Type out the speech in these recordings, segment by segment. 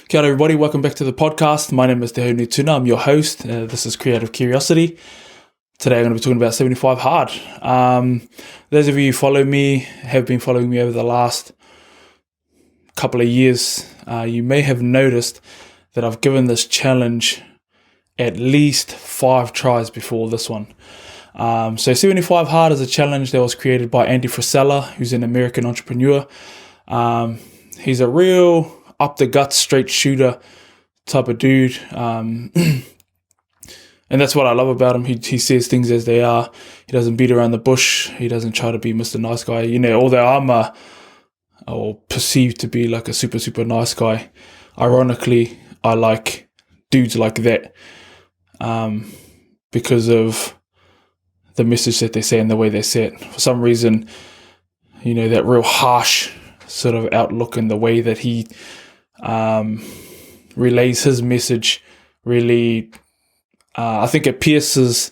Kia ora everybody, welcome back to the podcast. My name is Te Haunui. I'm your host. This is Creative Curiosity. Today I'm going to be talking about 75 Hard. Those of you who have been following me over the last couple of years, you may have noticed that I've given this challenge at least 5 tries before this one. So 75 Hard is a challenge that was created by Andy Frisella, who's an American entrepreneur. He's a real up the guts, straight shooter type of dude. And that's what I love about him. He says things as they are. He doesn't beat around the bush. He doesn't try to be Mr. Nice Guy. Although I'm perceived to be like a super, super nice guy, ironically, I like dudes like that because of the message that they say and the way they say it. For some reason, that real harsh sort of outlook and the way that he relays his message really, I think it pierces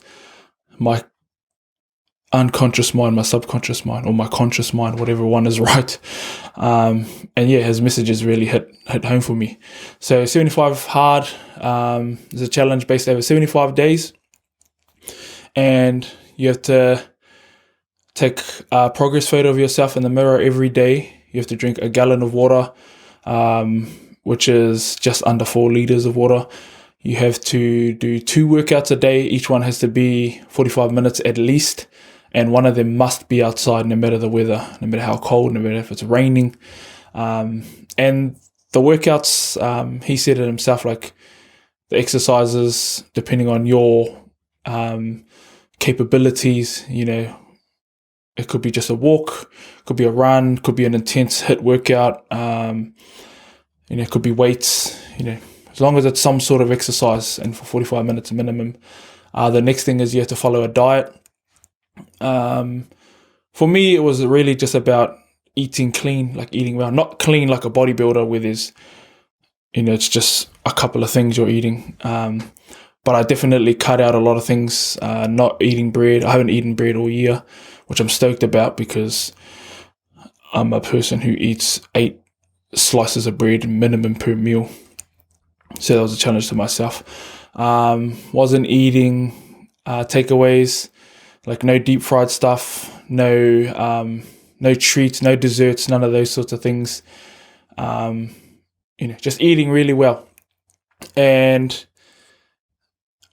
my unconscious mind, my subconscious mind, or my conscious mind, whatever one is right. His messages really hit home for me. So 75 Hard is a challenge based over 75 days, and you have to take a progress photo of yourself in the mirror every day. You have to drink a gallon of water, which is just under 4 liters of water. You have to do 2 workouts a day. Each one has to be 45 minutes at least. And one of them must be outside no matter the weather, no matter how cold, no matter if it's raining. And the workouts, he said it himself, like the exercises, depending on your capabilities, it could be just a walk, could be a run, could be an intense HIIT workout, it could be weights, as long as it's some sort of exercise and for 45 minutes minimum. The next thing is you have to follow a diet. For me, it was really just about eating clean, like eating well, not clean like a bodybuilder where there's, it's just a couple of things you're eating. But I definitely cut out a lot of things, not eating bread. I haven't eaten bread all year, which I'm stoked about because I'm a person who eats 8 slices of bread minimum per meal. So that was a challenge to myself. Wasn't eating takeaways, like no deep fried stuff, no treats, no desserts, none of those sorts of things. Just eating really well. And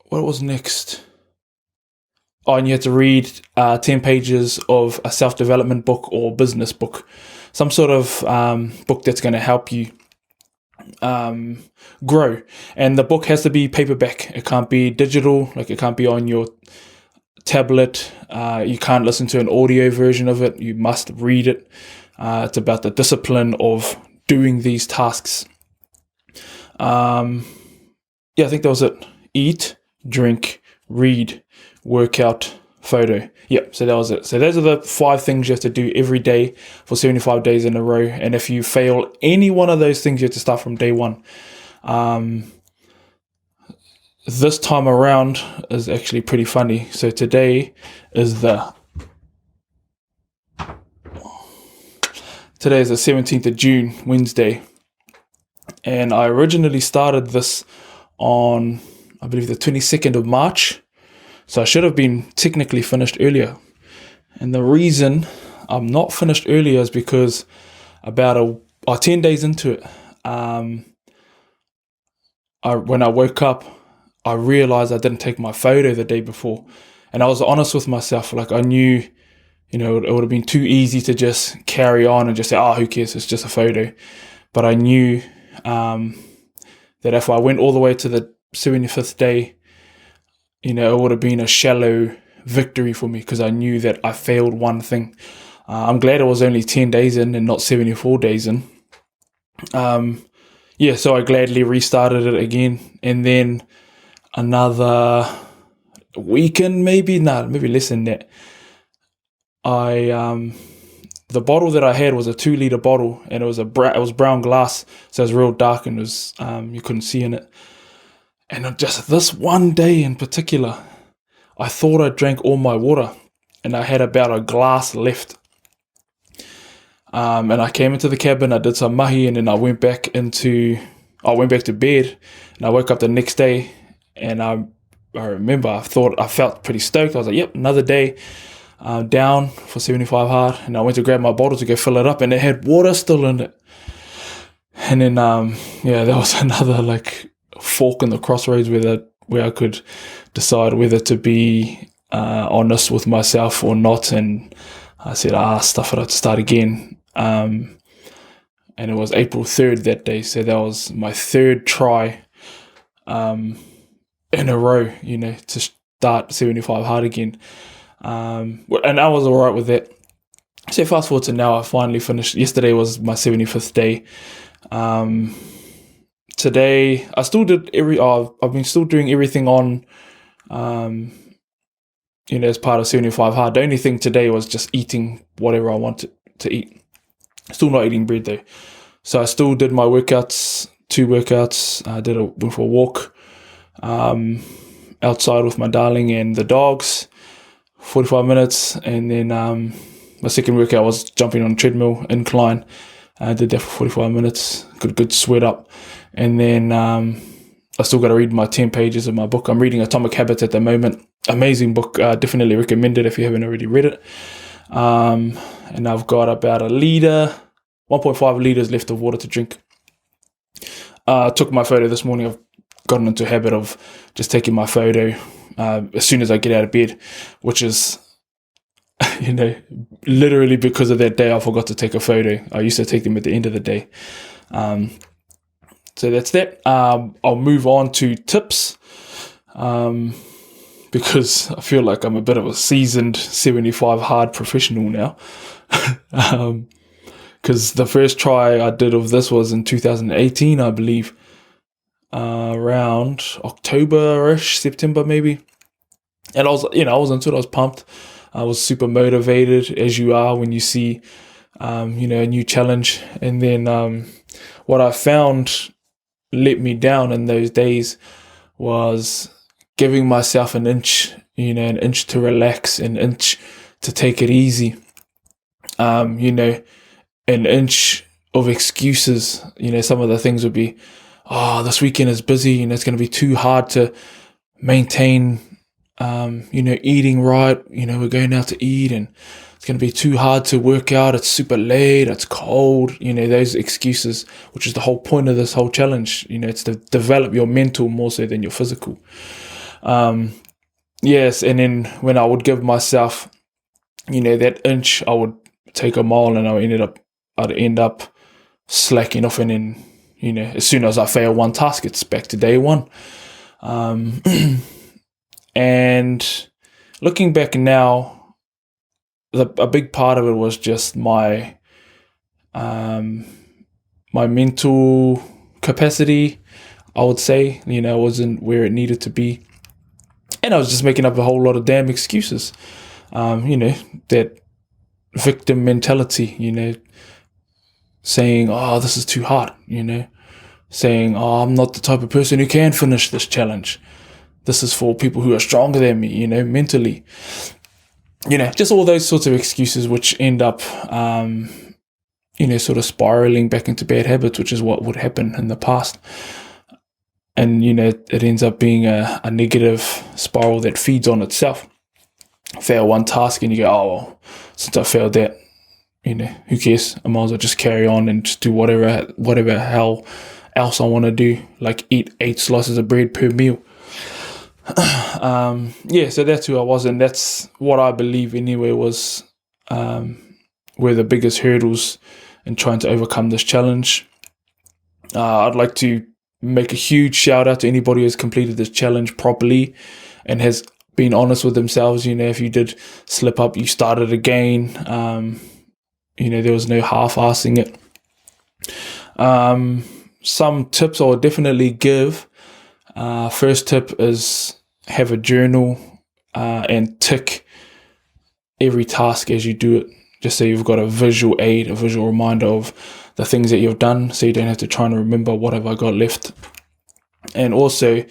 what was next? Oh, and you have to read 10 pages of a self-development book or business book, some sort of book that's going to help you grow. And the book has to be paperback. It can't be digital, like it can't be on your tablet. You can't listen to an audio version of it. You must read it. It's about the discipline of doing these tasks. I think that was it. Eat, drink, read, workout, photo. Yep, so that was it. So those are the 5 things you have to do every day for 75 days in a row. And if you fail any one of those things, you have to start from day 1. This time around is actually pretty funny. So today is the 17th of June, Wednesday. And I originally started this on, I believe, the 22nd of March. So I should have been technically finished earlier. And the reason I'm not finished earlier is because about 10 days into it, when I woke up, I realized I didn't take my photo the day before. And I was honest with myself. Like I knew, it would have been too easy to just carry on and just say, who cares? It's just a photo. But I knew that if I went all the way to the 75th day, it would have been a shallow victory for me because I knew that I failed one thing. I'm glad it was only 10 days in and not 74 days in. So I gladly restarted it again. And then another weekend, maybe less than that. The bottle that I had was a 2-liter bottle, and it was brown glass, so it was real dark and it was you couldn't see in it. And just this one day in particular, I thought I drank all my water, and I had about a glass left. And I came into the cabin, I did some mahi, and then I went back into I went back to bed, and I woke up the next day, and I remember I felt pretty stoked. I was like, yep, another day down for 75 hard, and I went to grab my bottle to go fill it up, and it had water still in it. And then there was another like fork in the crossroads where I could decide whether to be honest with myself or not. And I said, stuff it, I'd start again. And it was April 3rd that day, so that was my third try in a row, to start 75 hard again. And I was all right with that. So fast forward to now, I finally finished. Yesterday was my 75th day. Today I still did I've been still doing everything on as part of 75 hard. The only thing today was just eating whatever I wanted to eat. Still not eating bread though. So I still did my workouts, 2 workouts. I went for a walk outside with my darling and the dogs, 45 minutes, and then my second workout was jumping on a treadmill incline. I did that for 45 minutes, good sweat up. And then I still got to read my 10 pages of my book. I'm reading Atomic Habits at the moment. Amazing book. Definitely recommend it if you haven't already read it. And I've got about 1.5 litres left of water to drink. I took my photo this morning. I've gotten into a habit of just taking my photo as soon as I get out of bed, which is, literally because of that day I forgot to take a photo. I used to take them at the end of the day. So that's that. I'll move on to tips because I feel like I'm a bit of a seasoned 75 hard professional now. Because the first try I did of this was in 2018, I believe, around October-ish, September maybe. And I was into it. I was pumped. I was super motivated, as you are when you see, a new challenge. And then what I found let me down in those days was giving myself an inch to relax, an inch to take it easy. An inch of excuses. Some of the things would be, this weekend is busy, it's going to be too hard to maintain, eating right. We're going out to eat and it's going to be too hard to work out. It's super late. It's cold. Those excuses, which is the whole point of this whole challenge. It's to develop your mental more so than your physical. Yes. And then when I would give myself, that inch, I would take a mile and I'd end up slacking off. And then, as soon as I fail one task, it's back to day one. And looking back now, a big part of it was just my mental capacity, I would say. Wasn't where it needed to be. And I was just making up a whole lot of damn excuses. That victim mentality, saying, this is too hard, saying, I'm not the type of person who can finish this challenge. This is for people who are stronger than me, mentally. Just all those sorts of excuses which end up, sort of spiraling back into bad habits, which is what would happen in the past. And, it ends up being a negative spiral that feeds on itself. Fail one task and you go, since I failed that, who cares? I might as well just carry on and just do whatever hell else I want to do, like eat 8 slices of bread per meal. So that's who I was, and that's what I believe anyway was were the biggest hurdles in trying to overcome this challenge. I'd like to make a huge shout out to anybody who's completed this challenge properly and has been honest with themselves. If you did slip up, you started again. There was no half-assing it. Some tips I would definitely give. First tip is have a journal and tick every task as you do it, just so you've got a visual aid, a visual reminder of the things that you've done, so you don't have to try and remember what have I got left. And also,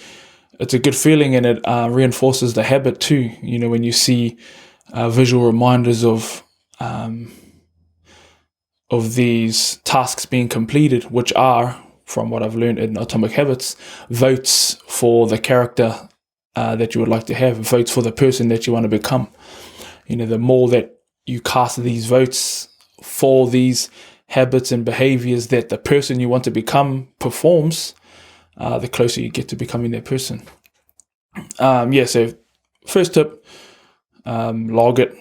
it's a good feeling, and it reinforces the habit too. When you see visual reminders of these tasks being completed, which are from what I've learned in Atomic Habits, votes for the character that you would like to have, votes for the person that you want to become. The more that you cast these votes for these habits and behaviors that the person you want to become performs, the closer you get to becoming that person. So first tip, log it.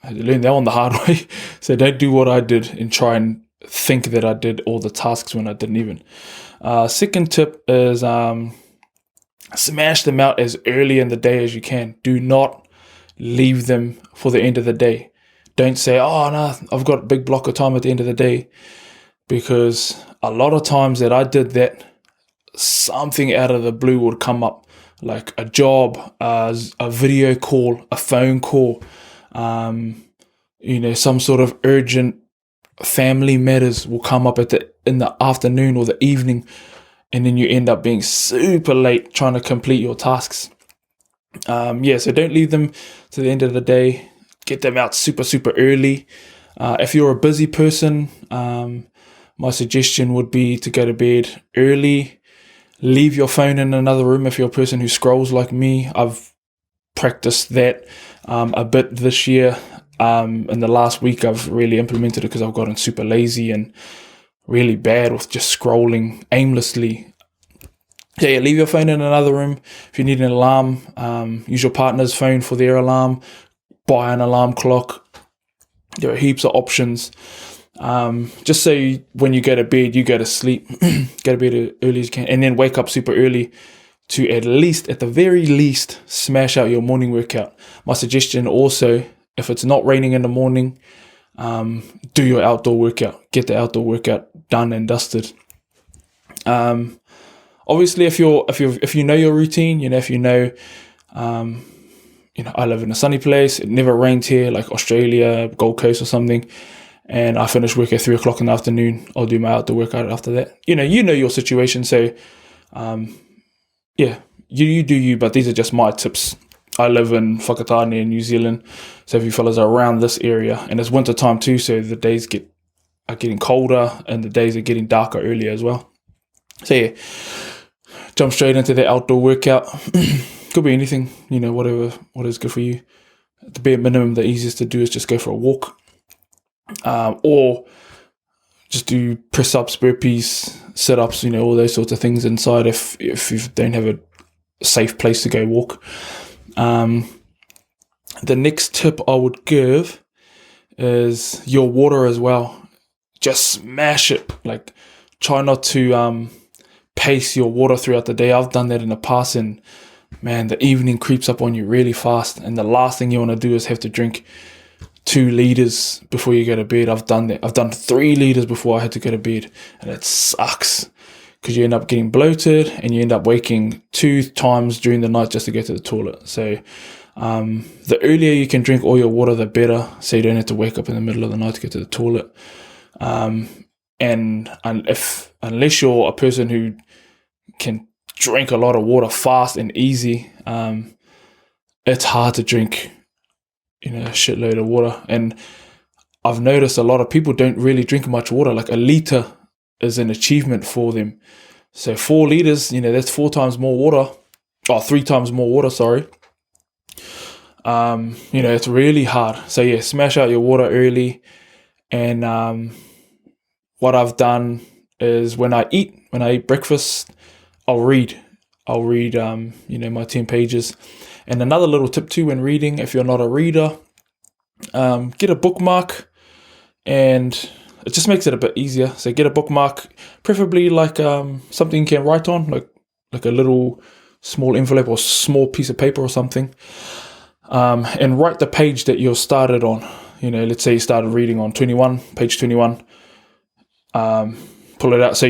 I had to learn that on the hard way. So don't do what I did and try and think that I did all the tasks when I didn't even. Second tip is smash them out as early in the day as you can. Do not leave them for the end of the day. Don't say, oh no, I've got a big block of time at the end of the day. Because a lot of times that I did that, something out of the blue would come up, like a job, a video call, a phone call, some sort of urgent family matters will come up in the afternoon or the evening, and then you end up being super late trying to complete your tasks. So don't leave them to the end of the day. Get them out super, super early. If you're a busy person, my suggestion would be to go to bed early. Leave your phone in another room if you're a person who scrolls like me. I've practiced that a bit this year. In the last week, I've really implemented it because I've gotten super lazy and really bad with just scrolling aimlessly. Leave your phone in another room. If you need an alarm, use your partner's phone for their alarm. Buy an alarm clock. There are heaps of options. Just so when you go to bed, you go to sleep. Go to bed as early as you can, and then wake up super early to at the very least, smash out your morning workout. My suggestion also, if it's not raining in the morning, do your outdoor workout. Get the outdoor workout done and dusted. Obviously, if you know your routine, if you know, I live in a sunny place. It never rains here, like Australia, Gold Coast or something. And I finish work at 3:00 in the afternoon. I'll do my outdoor workout after that. You know your situation. So, you do you, but these are just my tips. I live in Whakatane in New Zealand. So if you fellas are around this area, and it's winter time too, so the days are getting colder and the days are getting darker earlier as well. So jump straight into the outdoor workout. Could be anything, what is good for you. At the bare minimum, the easiest to do is just go for a walk. Or just do press-ups, burpees, sit-ups, all those sorts of things inside if you don't have a safe place to go walk. The next tip I would give is your water as well. Just smash it. Like, try not to pace your water throughout the day. I've done that in the past, and man, the evening creeps up on you really fast, and the last thing you want to do is have to drink 2 liters before you go to bed. I've done that. I've done 3 liters before I had to go to bed, and it sucks because you end up getting bloated and you end up waking 2 times during the night just to go to the toilet. So the earlier you can drink all your water, the better, so you don't have to wake up in the middle of the night to go to the toilet. And unless you're a person who can drink a lot of water fast and easy, it's hard to drink a shitload of water. And I've noticed a lot of people don't really drink much water. Like, a liter is an achievement for them. So 4 liters, that's 4 times more water, or 3 times more water, sorry. It's really hard. So smash out your water early. And what I've done is when I eat breakfast, I'll read, my 10 pages. And another little tip too when reading, if you're not a reader, get a bookmark, and it just makes it a bit easier. So get a bookmark, preferably like something you can write on, like a little small envelope or small piece of paper or something, and write the page that you're started on. Let's say you started reading on page 21. Pull it out so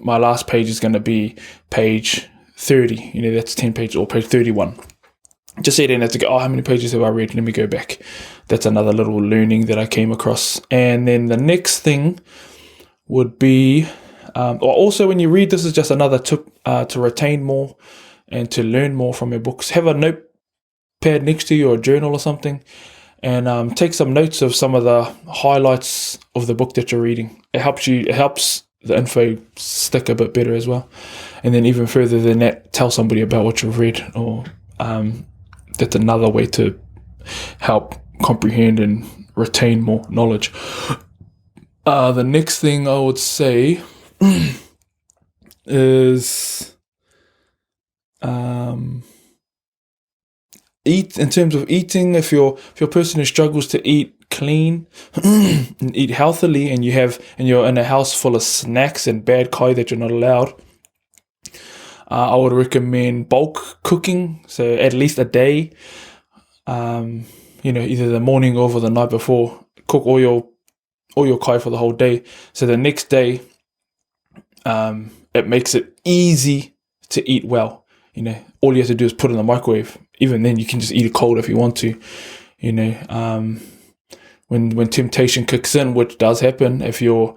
my last page is going to be page 30. That's 10 pages, or page 31. Just say then have to go, how many pages have I read? Let me go back. That's another little learning that I came across. And then the next thing would be, or also when you read, this is just another tip to retain more and to learn more from your books. Have a notepad next to you, or a journal or something, and take some notes of some of the highlights of the book that you're reading. It helps the info stick a bit better as well. And then even further than that, tell somebody about what you've read, or that's another way to help comprehend and retain more knowledge. The next thing I would say is eat. In terms of eating, if you're a person who struggles to eat clean and eat healthily, and you're in a house full of snacks and bad kai that you're not allowed, I would recommend bulk cooking. So at least a day, either the morning of or the night before, cook all your kai for the whole day. So the next day, it makes it easy to eat well. All you have to do is put it in the microwave. Even then, you can just eat it cold if you want to. When temptation kicks in, which does happen if you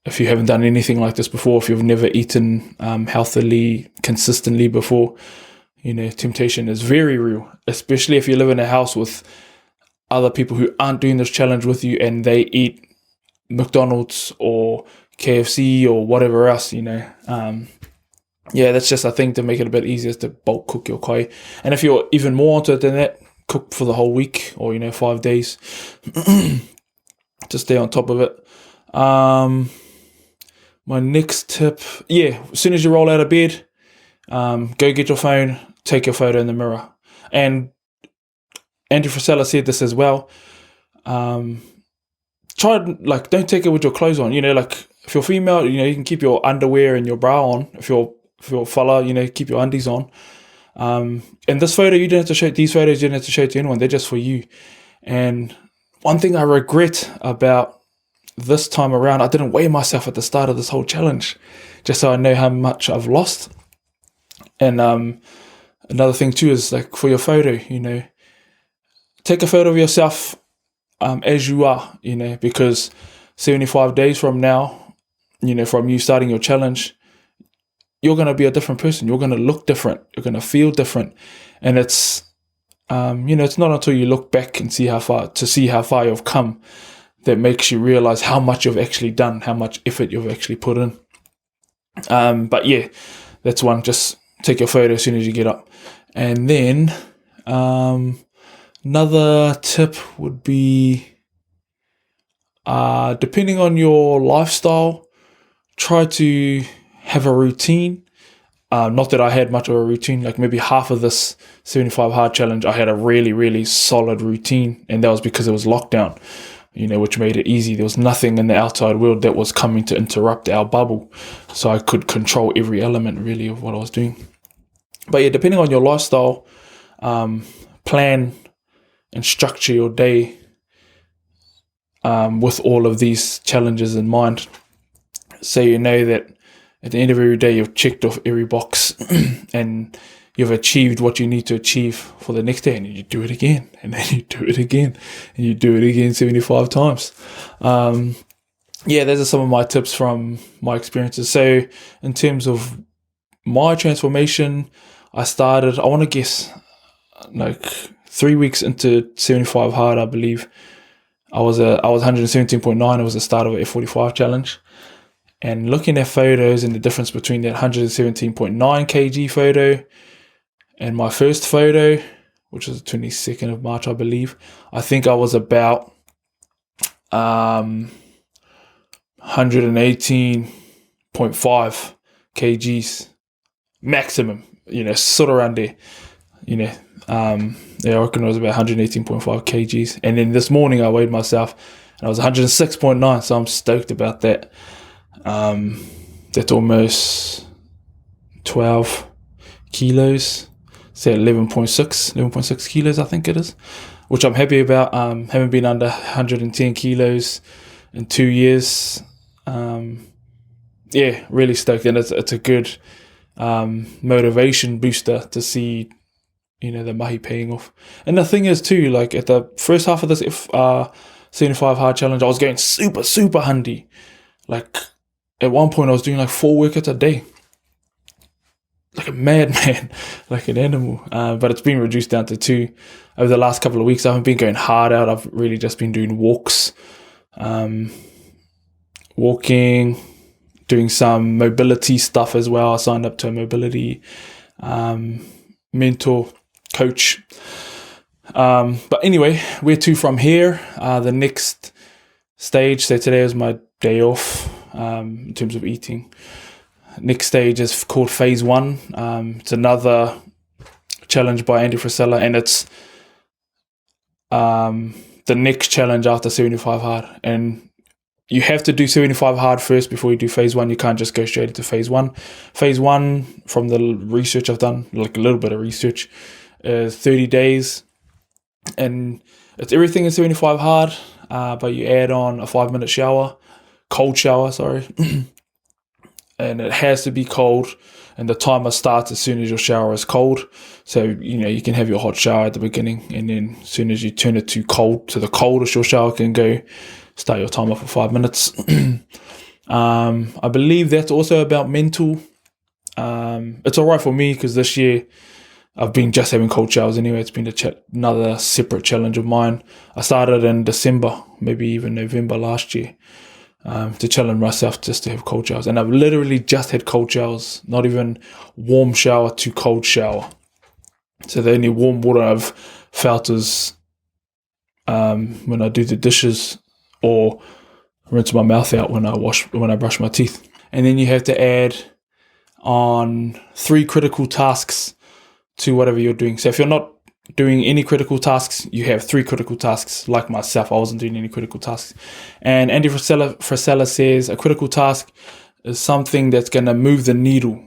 haven't done anything like this before, if you've never eaten healthily, consistently before, temptation is very real, especially if you live in a house with other people who aren't doing this challenge with you and they eat McDonald's or KFC or whatever else, that's just a thing to make it a bit easier, to bulk cook your kai. And if you're even more onto it than that, cook for the whole week or 5 days to stay on top of it. My next tip, as soon as you roll out of bed, go get your phone, take your photo in the mirror. And Andrew Frisella said this as well. Don't take it with your clothes on. If you're female, you can keep your underwear and your bra on. If you're a fella, keep your undies on. And this photo, you don't have to show. These photos, you don't have to show to anyone. They're just for you. And one thing I regret about this time around, I didn't weigh myself at the start of this whole challenge, just so I know how much I've lost. And another thing too is for your photo, take a photo of yourself as you are, because 75 days from now, from you starting your challenge, you're going to be a different person. You're going to look different. You're going to feel different. And it's, it's not until you look back and see how far you've come that makes you realize how much you've actually done, how much effort you've actually put in. That's one. Just take your photo as soon as you get up. And then another tip would be, depending on your lifestyle, try to have a routine. Not that I had much of a routine, maybe half of this 75 hard challenge, I had a really, really solid routine, and that was because it was lockdown, which made it easy. There was nothing in the outside world that was coming to interrupt our bubble, so I could control every element really of what I was doing. But depending on your lifestyle, plan and structure your day with all of these challenges in mind, so you know that at the end of every day you've checked off every box and you've achieved what you need to achieve for the next day, and you do it again, and then you do it again, and you do it again 75 times. Those are some of my tips from my experiences. So in terms of my transformation, I started, I want to guess, 3 weeks into 75 hard, I believe. I was 117.9. It was the start of a F45 challenge. And looking at photos and the difference between that 117.9 kg photo and my first photo, which was the 22nd of March, I believe, I think I was about 118.5 kgs maximum, sort of around there, I reckon it was about 118.5 kgs. And then this morning I weighed myself and I was 106.9, so I'm stoked about that. That's almost 12 kilos, say 11.6 kilos, I think it is, which I'm happy about. Haven't been under 110 kilos in 2 years. Really stoked, and it's a good motivation booster to see the mahi paying off. And the thing is too, at the first half of this 75 hard challenge, I was going super handy. At one point I was doing 4 workouts a day, like a madman, like an animal. But it's been reduced down to 2 over the last couple of weeks. I haven't been going hard out. I've really just been doing walks, walking, doing some mobility stuff as well. I signed up to a mobility mentor coach. But anyway, where to from here? The next stage, so today is my day off in terms of eating. Next stage is called phase 1. It's another challenge by Andy Frisella, and it's the next challenge after 75 hard. And you have to do 75 hard first before you do phase 1. You can't just go straight into phase 1. Phase 1, from the research I've done, like a little bit of research, is 30 days. And it's everything in 75 hard, but you add on a 5-minute shower, cold shower, sorry. And it has to be cold, and the timer starts as soon as your shower is cold. So, you can have your hot shower at the beginning, and then as soon as you turn it to cold, to the coldest your shower can go, start your timer for 5 minutes. I believe that's also about mental. It's all right for me because this year I've been just having cold showers anyway. It's been another separate challenge of mine. I started in December, maybe even November last year, to challenge myself just to have cold showers. And I've literally just had cold showers, not even warm shower to cold shower. So the only warm water I've felt is when I do the dishes or rinse my mouth out when I brush my teeth. And then you have to add on 3 critical tasks to whatever you're doing. So if you're not doing any critical tasks, you have 3 critical tasks. Like myself, I wasn't doing any critical tasks. And Andy Frisella says a critical task is something that's going to move the needle,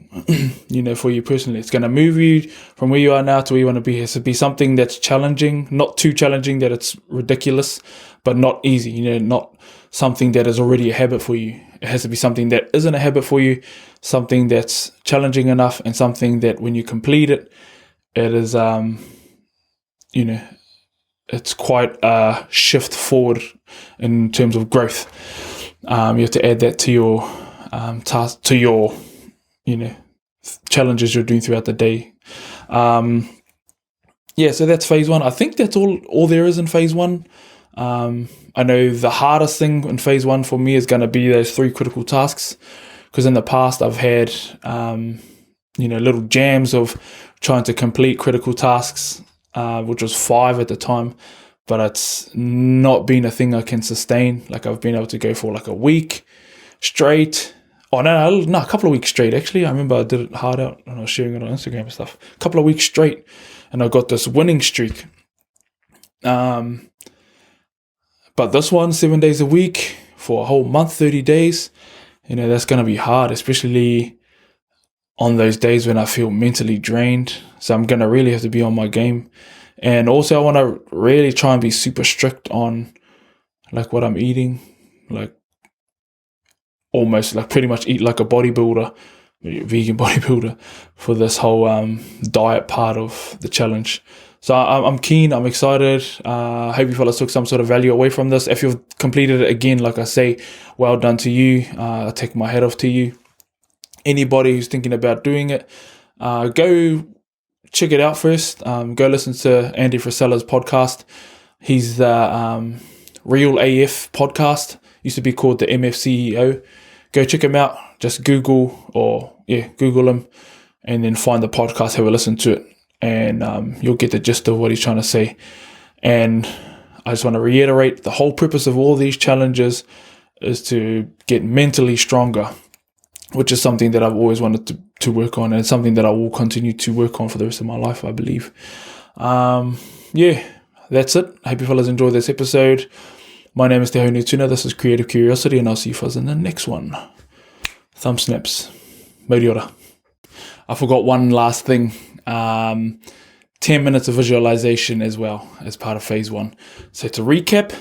for you personally. It's going to move you from where you are now to where you want to be. It has to be something that's challenging, not too challenging that it's ridiculous, but not easy, not something that is already a habit for you. It has to be something that isn't a habit for you, something that's challenging enough, and something that when you complete it, it is, it's quite a shift forward in terms of growth. You have to add that to your task, to your, challenges you're doing throughout the day. So that's phase 1. I think that's all there is in phase 1. I know the hardest thing in phase 1 for me is going to be those 3 critical tasks, because in the past I've had, little jams of trying to complete critical tasks, which was 5 at the time, but it's not been a thing I can sustain. Like I've been able to go for like a week straight. Oh, no, a couple of weeks straight, actually. I remember I did it hard out and I was sharing it on Instagram and stuff. A couple of weeks straight, and I got this winning streak. But this one, 7 days a week for a whole month, 30 days, that's going to be hard, especially on those days when I feel mentally drained. So I'm going to really have to be on my game. And also I want to really try and be super strict on like what I'm eating, like almost like pretty much eat like a bodybuilder, vegan bodybuilder, for this whole diet part of the challenge. So I'm keen, I'm excited. Hope you fellas took some sort of value away from this. If you've completed it again, like I say, well done to you. I take my hat off to you. Anybody who's thinking about doing it, go check it out first. Go listen to Andy Frisella's podcast. He's the Real AF podcast. Used to be called the MF CEO. Go check him out. Just Google him, and then find the podcast, have a listen to it, and you'll get the gist of what he's trying to say. And I just want to reiterate, the whole purpose of all these challenges is to get mentally stronger, which is something that I've always wanted to work on, and it's something that I will continue to work on for the rest of my life, I believe. That's it. I hope you fellas enjoyed this episode. My name is Te Haunui Tuna. This is Creative Curiosity, and I'll see you fellas in the next one. Thumb snaps. Moriora. I forgot one last thing. 10 minutes of visualization as well as part of phase 1. So to recap,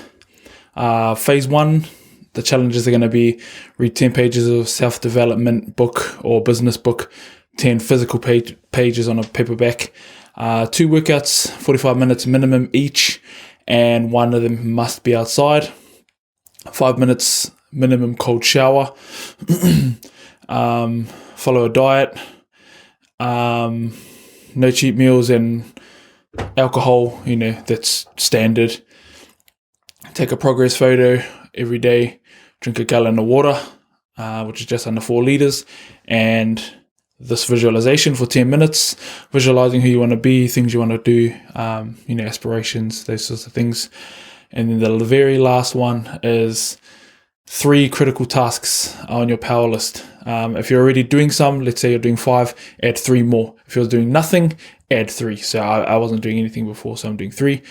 phase 1, the challenges are going to be read 10 pages of self-development book or business book, 10 physical pages on a paperback, 2 workouts, 45 minutes minimum each, and one of them must be outside, 5 minutes minimum cold shower, follow a diet, no cheat meals and alcohol, that's standard. Take a progress photo every day, drink a gallon of water, which is just under 4 liters, and this visualization for 10 minutes, visualizing who you want to be, things you want to do, aspirations, those sorts of things. And then the very last one is 3 critical tasks on your power list. If you're already doing some, let's say you're doing 5, add 3 more. If you're doing nothing, add 3. So I wasn't doing anything before, so I'm doing 3.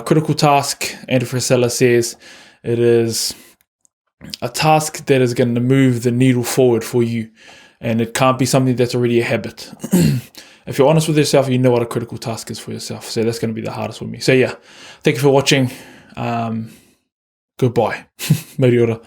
Critical task, Andrew Frisella says, it is a task that is going to move the needle forward for you. And it can't be something that's already a habit. If you're honest with yourself, you know what a critical task is for yourself. So that's going to be the hardest for me. So yeah, thank you for watching. Goodbye. Meriora.